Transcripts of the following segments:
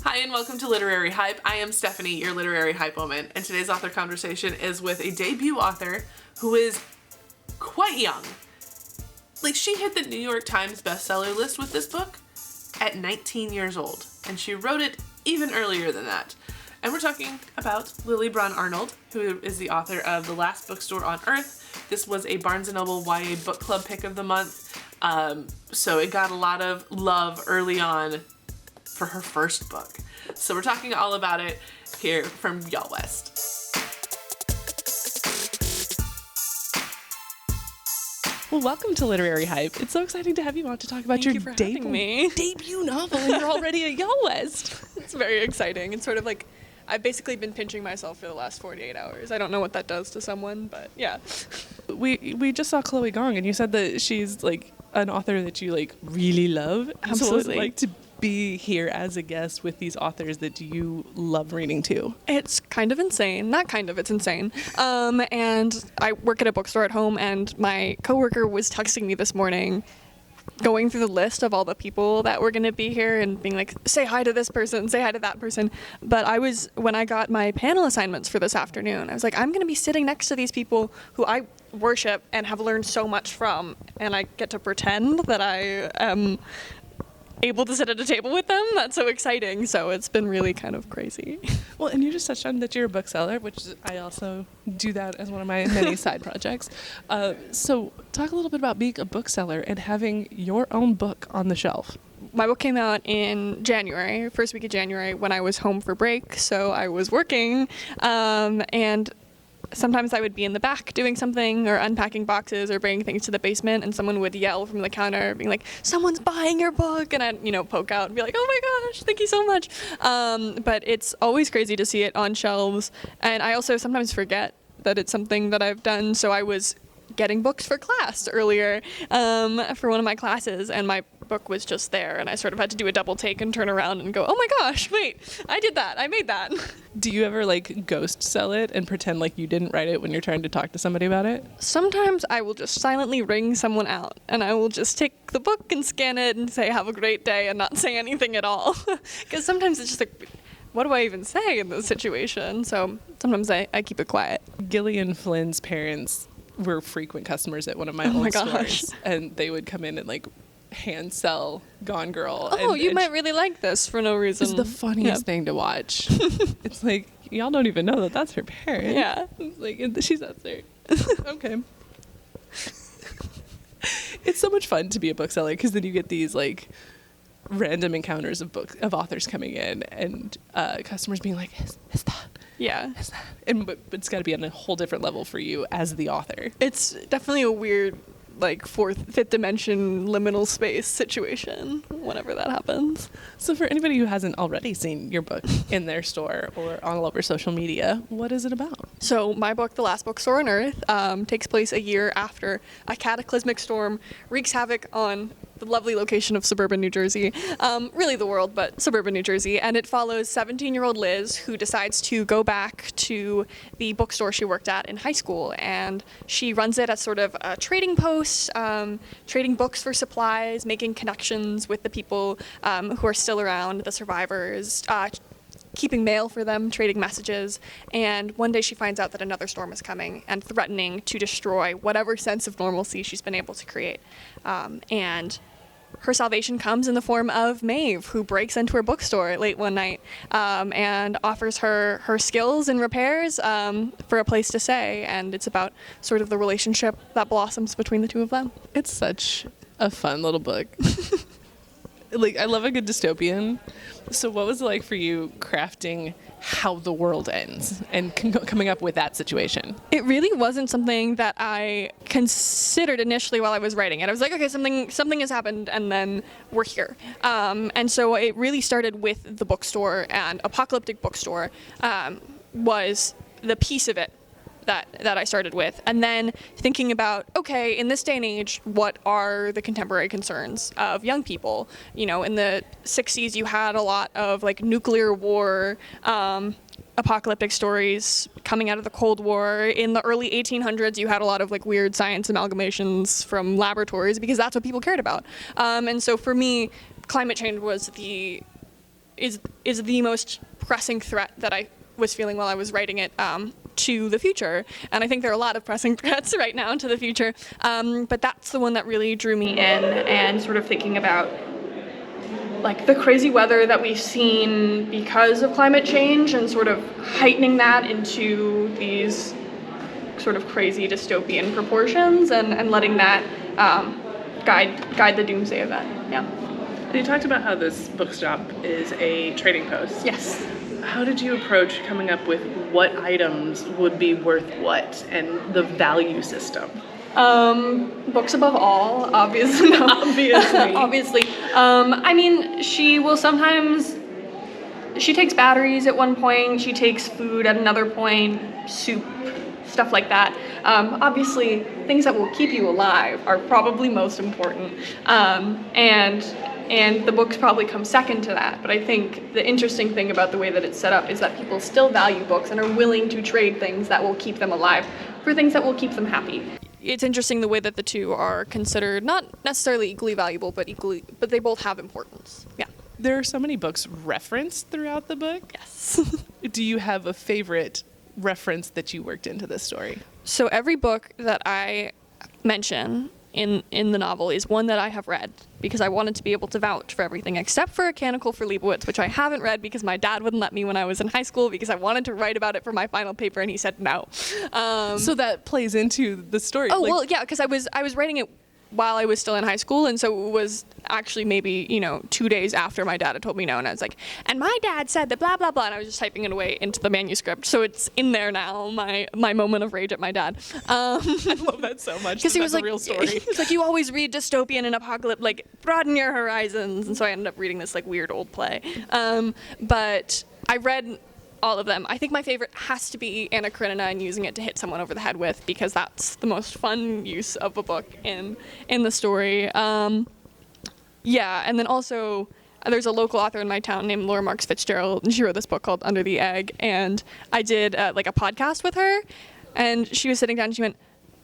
Hi and welcome to Literary Hype. I am Stephanie, your Literary Hype Woman, and today's author conversation is with a debut author who is quite young. Like, she hit the New York Times Bestseller list with this book at 19 years old, and she wrote it even earlier than that. And we're talking about Lily Braun-Arnold, who is the author of The Last Bookstore on Earth. This was a Barnes & Noble YA Book Club pick of the month, so it got a lot of love early on for her first book. So we're talking all about it here from Y'all West. Well, welcome to Literary Hype. It's so exciting to have you on to talk about your debut novel, and you're already at Y'all West. It's very exciting. It's sort of like I've basically been pinching myself for the last 48 hours. I don't know what that does to someone, but yeah. We just saw Chloe Gong, and you said that she's like an author that you like really love. Absolutely. So what was it like to be here as a guest with these authors that you love reading to? It's kind of insane. Not kind of, it's insane. And I work at a bookstore at home, and my coworker was texting me this morning going through the list of all the people that were going to be here and being like, say hi to this person, say hi to that person. But when I got my panel assignments for this afternoon, I was like, I'm going to be sitting next to these people who I worship and have learned so much from, and I get to pretend that I am able to sit at a table with them. That's so exciting. So it's been really kind of crazy. Well, and you just touched on that you're a bookseller, which I also do that as one of my many side projects. So talk a little bit about being a bookseller and having your own book on the shelf. My book came out in January, first week of January, when I was home for break. So I was working, and sometimes I would be in the back doing something or unpacking boxes or bringing things to the basement, and someone would yell from the counter being like, someone's buying your book, and I'd, poke out and be like, oh my gosh, thank you so much. But it's always crazy to see it on shelves, and I also sometimes forget that it's something that I've done. So I was getting books for class earlier for one of my classes, and my book was just there, and I sort of had to do a double take and turn around and go, oh my gosh, wait, I did that, I made that. Do you ever like ghost sell it and pretend like you didn't write it when you're trying to talk to somebody about it? Sometimes I will just silently ring someone out, and I will just take the book and scan it and say have a great day and not say anything at all. Because sometimes it's just like, what do I even say in this situation? So sometimes I keep it quiet. Gillian Flynn's parents were frequent customers at one of my old stores, and they would come in and like hand sell Gone Girl. Oh, you might really like this for no reason. It's the funniest thing to watch. It's like, y'all don't even know that that's her parent. Yeah. It's like, she's out there. Okay. It's so much fun to be a bookseller, because then you get these like random encounters of authors coming in, and customers being like, is that? Yeah. Is that? And but it's got to be on a whole different level for you as the author. It's definitely a weird, like, fifth dimension liminal space situation whenever that happens. So for anybody who hasn't already seen your book in their store or all over social media, what is it about? So my book, The Last Bookstore on Earth, takes place a year after a cataclysmic storm wreaks havoc on the lovely location of suburban New Jersey, really the world, but suburban New Jersey, and it follows 17-year-old Liz, who decides to go back to the bookstore she worked at in high school, and she runs it as sort of a trading post, trading books for supplies, making connections with the people who are still around, the survivors, keeping mail for them, trading messages, and one day she finds out that another storm is coming and threatening to destroy whatever sense of normalcy she's been able to create. And her salvation comes in the form of Maeve, who breaks into her bookstore late one night and offers her skills and repairs for a place to stay, and it's about sort of the relationship that blossoms between the two of them. It's such a fun little book. Like, I love a good dystopian. So what was it like for you crafting how the world ends and coming up with that situation? It really wasn't something that I considered initially while I was writing it. I was like, okay, something has happened, and then we're here. And so it really started with the bookstore, and Apocalyptic Bookstore was the piece of it that I started with, and then thinking about, okay, in this day and age, what are the contemporary concerns of young people? In the 60s, you had a lot of like nuclear war, apocalyptic stories coming out of the Cold War. In the early 1800s, you had a lot of like weird science amalgamations from laboratories, because that's what people cared about. And so for me, climate change was the is the most pressing threat that I was feeling while I was writing it to the future. And I think there are a lot of pressing threats right now to the future. But that's the one that really drew me in, and sort of thinking about like the crazy weather that we've seen because of climate change and sort of heightening that into these sort of crazy dystopian proportions and letting that guide the doomsday event. Yeah. You talked about how this bookstop is a trading post. Yes. How did you approach coming up with what items would be worth what and the value system? Books above all, obviously. No. Obviously. I mean, she takes batteries at one point, she takes food at another point, soup, stuff like that. Obviously, things that will keep you alive are probably most important. And the books probably come second to that. But I think the interesting thing about the way that it's set up is that people still value books and are willing to trade things that will keep them alive for things that will keep them happy. It's interesting the way that the two are considered not necessarily equally valuable, but they both have importance. Yeah. There are so many books referenced throughout the book. Yes. Do you have a favorite reference that you worked into this story? So every book that I mention in the novel is one that I have read, because I wanted to be able to vouch for everything except for A Canticle for Leibowitz, which I haven't read because my dad wouldn't let me when I was in high school because I wanted to write about it for my final paper and he said no. So that plays into the story. Oh, well, yeah, because I was writing it while I was still in high school, and so it was actually maybe 2 days after my dad had told me no, and I was like, and my dad said that blah blah blah, and I was just typing it away into the manuscript, so it's in there now, my moment of rage at my dad. I love that so much because he was like, a real story. He was like, you always read dystopian and apocalypse, like broaden your horizons, and so I ended up reading this like weird old play. But I read all of them. I think my favorite has to be Anna Karenina and using it to hit someone over the head with, because that's the most fun use of a book in the story. Yeah, and then also there's a local author in my town named Laura Marks Fitzgerald, and she wrote this book called Under the Egg, and I did like a podcast with her, and she was sitting down and she went,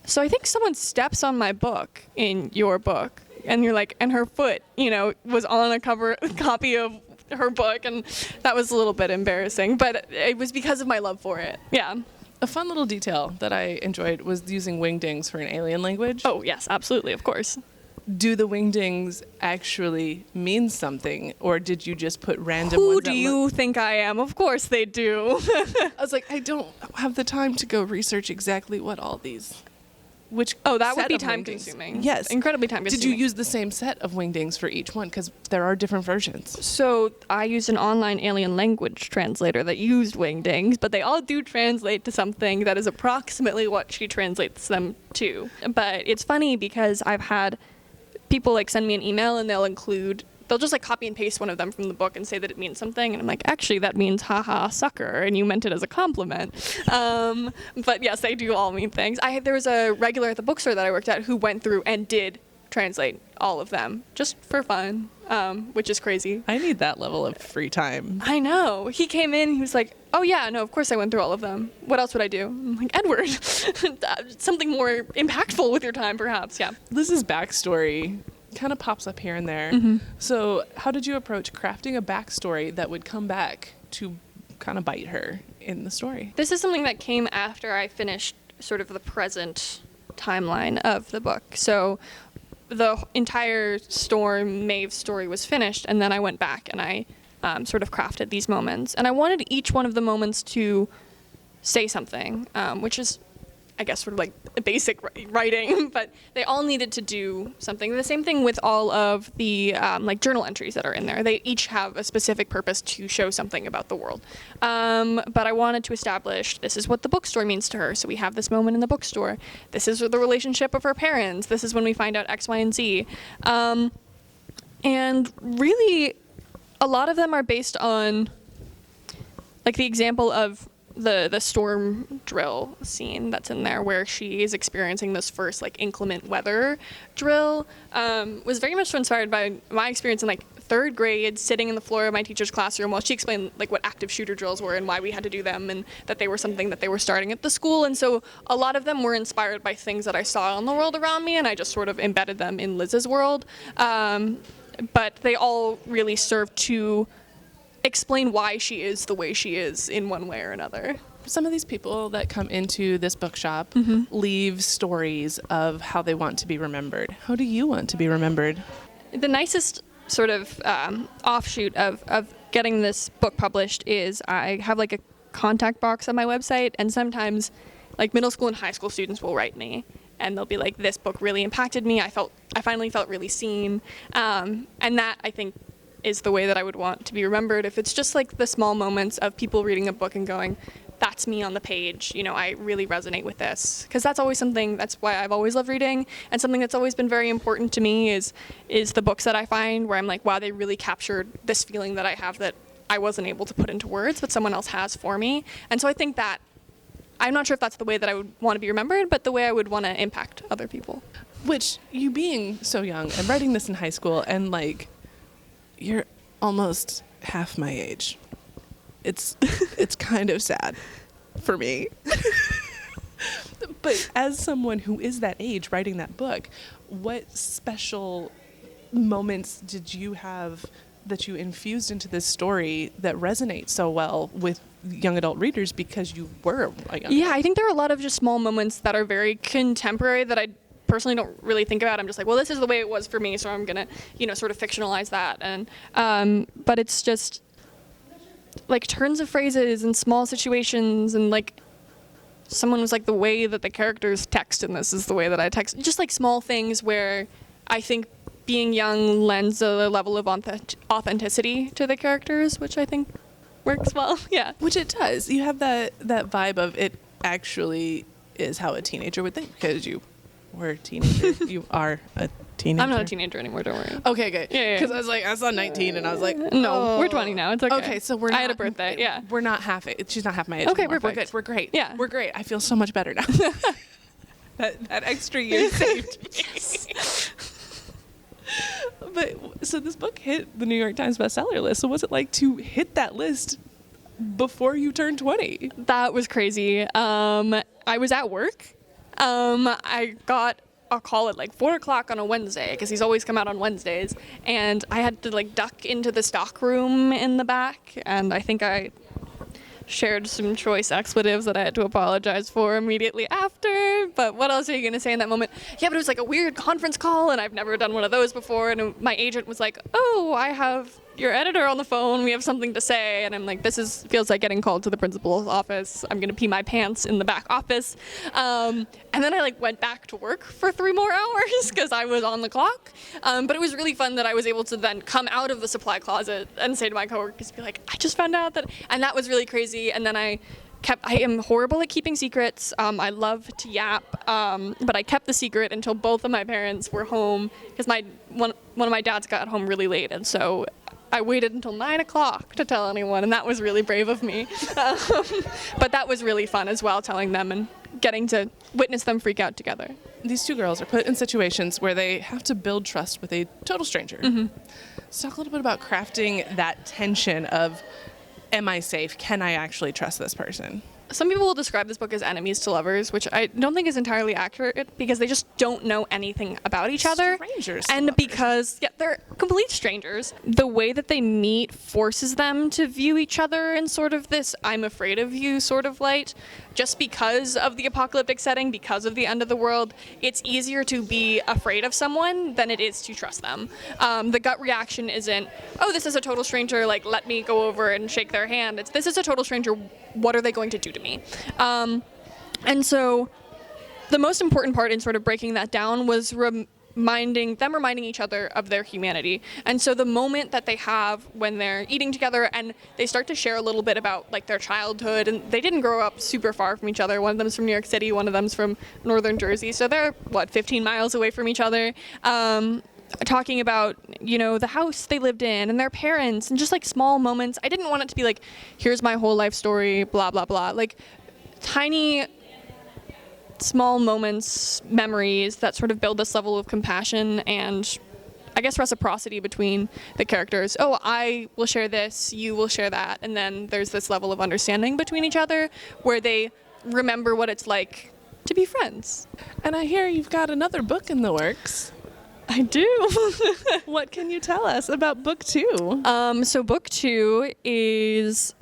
so I think someone steps on my book in your book, and you're like, and her foot, was on a copy of her book, and that was a little bit embarrassing, but it was because of my love for it. Yeah. A fun little detail that I enjoyed was using wingdings for an alien language. Oh, yes, absolutely, of course. Do the wingdings actually mean something, or did you just put random ones? Who do you think I am? Of course they do. I was like, I don't have the time to go research exactly what all these... that would be time-consuming. Yes. Incredibly time-consuming. Did you use the same set of wingdings for each one? Because there are different versions. So I used an online alien language translator that used wingdings, but they all do translate to something that is approximately what she translates them to. But it's funny because I've had people like send me an email and they'll just like copy and paste one of them from the book and say that it means something, and I'm like, actually that means haha sucker, and you meant it as a compliment. But yes, they do all mean things. There was a regular at the bookstore that I worked at who went through and did translate all of them just for fun, which is crazy. I need that level of free time. I know. He came in, he was like, oh yeah, no, of course I went through all of them. What else would I do? I'm like, Edward, something more impactful with your time perhaps. Yeah. Liz's backstory kind of pops up here and there. Mm-hmm. So how did you approach crafting a backstory that would come back to kind of bite her in the story? This is something that came after I finished sort of the present timeline of the book. So the entire Maeve story was finished, and then I went back and I sort of crafted these moments. And I wanted each one of the moments to say something, which is, I guess, sort of like basic writing, but they all needed to do something. The same thing with all of the like journal entries that are in there. They each have a specific purpose to show something about the world. But I wanted to establish this is what the bookstore means to her. So we have this moment in the bookstore. This is the relationship of her parents. This is when we find out X, Y, and Z. And really, a lot of them are based on like the example of the storm drill scene that's in there, where she is experiencing this first like inclement weather drill, was very much inspired by my experience in like third grade, sitting in the floor of my teacher's classroom while she explained like what active shooter drills were and why we had to do them, and that they were something that they were starting at the school. And so a lot of them were inspired by things that I saw in the world around me, and I just sort of embedded them in Liz's world. But they all really serve to explain why she is the way she is in one way or another. Some of these people that come into this bookshop leave stories of how they want to be remembered. How do you want to be remembered? The nicest sort of offshoot of getting this book published is I have like a contact box on my website, and sometimes like middle school and high school students will write me and they'll be like, this book really impacted me. I finally felt really seen. And that, I think, is the way that I would want to be remembered. If it's just like the small moments of people reading a book and going, that's me on the page, you know, I really resonate with this. Because that's always something, that's why I've always loved reading. And something that's always been very important to me is the books that I find where I'm like, wow, they really captured this feeling that I have that I wasn't able to put into words, but someone else has for me. And so I think that, I'm not sure if that's the way that I would want to be remembered, but the way I would want to impact other people. Which, you being so young and writing this in high school, and like, you're almost half my age. It's kind of sad for me. But as someone who is that age writing that book, what special moments did you have that you infused into this story that resonates so well with young adult readers because you were a young adult? I think there are a lot of just small moments that are very contemporary that I personally don't really think about. I'm just like, well, this is the way it was for me, so I'm gonna, sort of fictionalize that. And but it's just like turns of phrases and small situations, and like someone was like, the way that the characters text in this is the way that I text. Just like small things where I think being young lends a level of authenticity to the characters, which I think works well. Yeah. Which it does. You have that vibe of it actually is how a teenager would think, because you were a teenager. You are a teenager. I'm not a teenager anymore, don't worry. Okay, good. Yeah. Because I was like, I saw 19 and I was like, no, we're 20 now. It's okay. Okay, so we're not. I had a birthday, yeah. We're not half it. She's not half my age. Okay, anymore. perfect. We're good. We're great. Yeah. We're great. I feel so much better now. that extra year saved me. But so this book hit the New York Times bestseller list. So what's it like to hit that list before you turned 20? That was crazy. I was at work. I got a call at like 4 o'clock on a Wednesday, because he's always come out on Wednesdays, and I had to like duck into the stock room in the back, and I think I shared some choice expletives that I had to apologize for immediately after. But what else are you going to say in that moment? Yeah, but it was like a weird conference call, and I've never done one of those before. And my agent was like, oh, I have your editor on the phone. We have something to say. And I'm like, feels like getting called to the principal's office. I'm going to pee my pants in the back office. And then I like went back to work for 3 more hours because I was on the clock. But it was really fun that I was able to then come out of the supply closet and say to my coworkers, be like, I just found out that, and that was really crazy. And then I am horrible at keeping secrets. I love to yap, but I kept the secret until both of my parents were home, because one of my dads got home really late, and so I waited until 9 o'clock to tell anyone, and that was really brave of me. But that was really fun as well, telling them and getting to witness them freak out together. These 2 girls are put in situations where they have to build trust with a total stranger. So talk a little bit about crafting that tension of, am I safe? Can I actually trust this person? Some people will describe this book as enemies to lovers, which I don't think is entirely accurate, because they just don't know anything about each other. Strangers to And lovers. because, they're complete strangers. The way that they meet forces them to view each other in sort of this I'm afraid of you sort of light. Just because of the apocalyptic setting, because of the end of the world, it's easier to be afraid of someone than it is to trust them. The gut reaction isn't, oh, this is a total stranger, like, let me go over and shake their hand. It's, this is a total stranger, what are they going to do to me? And so the most important part in sort of breaking that down was reminding each other of their humanity. And so the moment that they have when they're eating together and they start to share a little bit about like their childhood, and they didn't grow up super far from each other. One of them's from New York City, one of them's from northern Jersey. So they're 15 miles away from each other. Talking about, the house they lived in and their parents and just like small moments. I didn't want it to be like, here's my whole life story, blah, blah, blah. Like tiny, small moments, memories that sort of build this level of compassion and I guess reciprocity between the characters. Oh, I will share this, you will share that. And then there's this level of understanding between each other where they remember what it's like to be friends. And I hear you've got another book in the works. I do. What can you tell us about book 2? So book 2 is...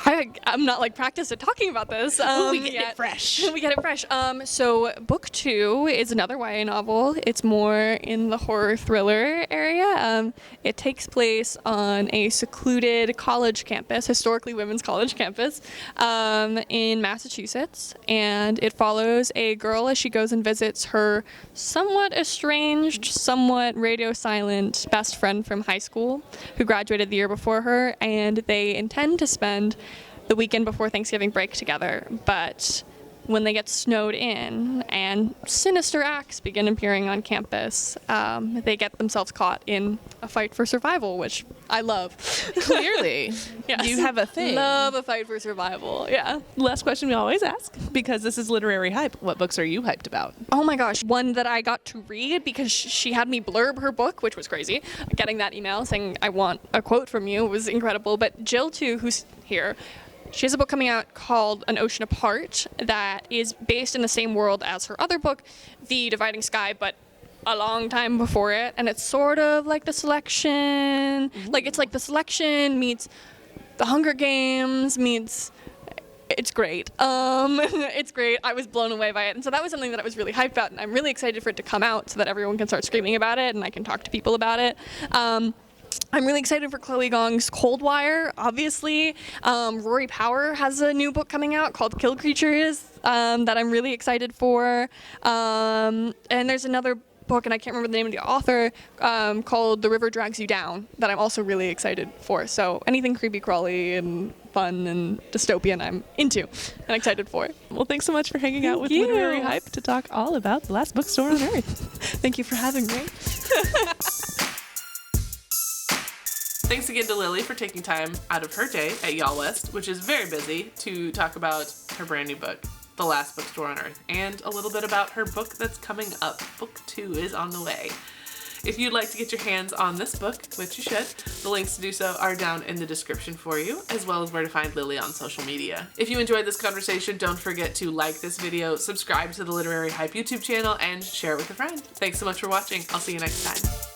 I'm not like practiced at talking about this. We get it fresh. We get it fresh. So book 2 is another YA novel. It's more in the horror thriller area. It takes place on a secluded college campus, historically women's college campus, in Massachusetts, and it follows a girl as she goes and visits her somewhat estranged, somewhat radio silent best friend from high school who graduated the year before her, and they intend to spend the weekend before Thanksgiving break together, but when they get snowed in and sinister acts begin appearing on campus, they get themselves caught in a fight for survival, which I love. Clearly. Yes. You have a thing. Love a fight for survival, yeah. Last question we always ask, because this is Literary Hype. What books are you hyped about? Oh my gosh, one that I got to read because she had me blurb her book, which was crazy. Getting that email saying, I want a quote from you was incredible. But Jill, too, who's here, she has a book coming out called An Ocean Apart that is based in the same world as her other book, The Dividing Sky, but a long time before it. And it's sort of like The Selection. Like, it's like The Selection meets The Hunger Games meets... It's great. It's great. I was blown away by it. And so that was something that I was really hyped about. And I'm really excited for it to come out so that everyone can start screaming about it and I can talk to people about it. I'm really excited for Chloe Gong's Cold Wire, obviously. Rory Power has a new book coming out called Kill Creatures that I'm really excited for. And there's another book, and I can't remember the name of the author, called The River Drags You Down that I'm also really excited for. So anything creepy crawly and fun and dystopian I'm into and excited for. Well, thanks so much for hanging out with you. Literary Hype to talk all about the last bookstore on earth. Thank you for having me. Thanks again to Lily for taking time out of her day at Y'all West, which is very busy, to talk about her brand new book, The Last Bookstore on Earth, and a little bit about her book that's coming up. Book 2 is on the way. If you'd like to get your hands on this book, which you should, the links to do so are down in the description for you, as well as where to find Lily on social media. If you enjoyed this conversation, don't forget to like this video, subscribe to the Literary Hype YouTube channel, and share it with a friend. Thanks so much for watching. I'll see you next time.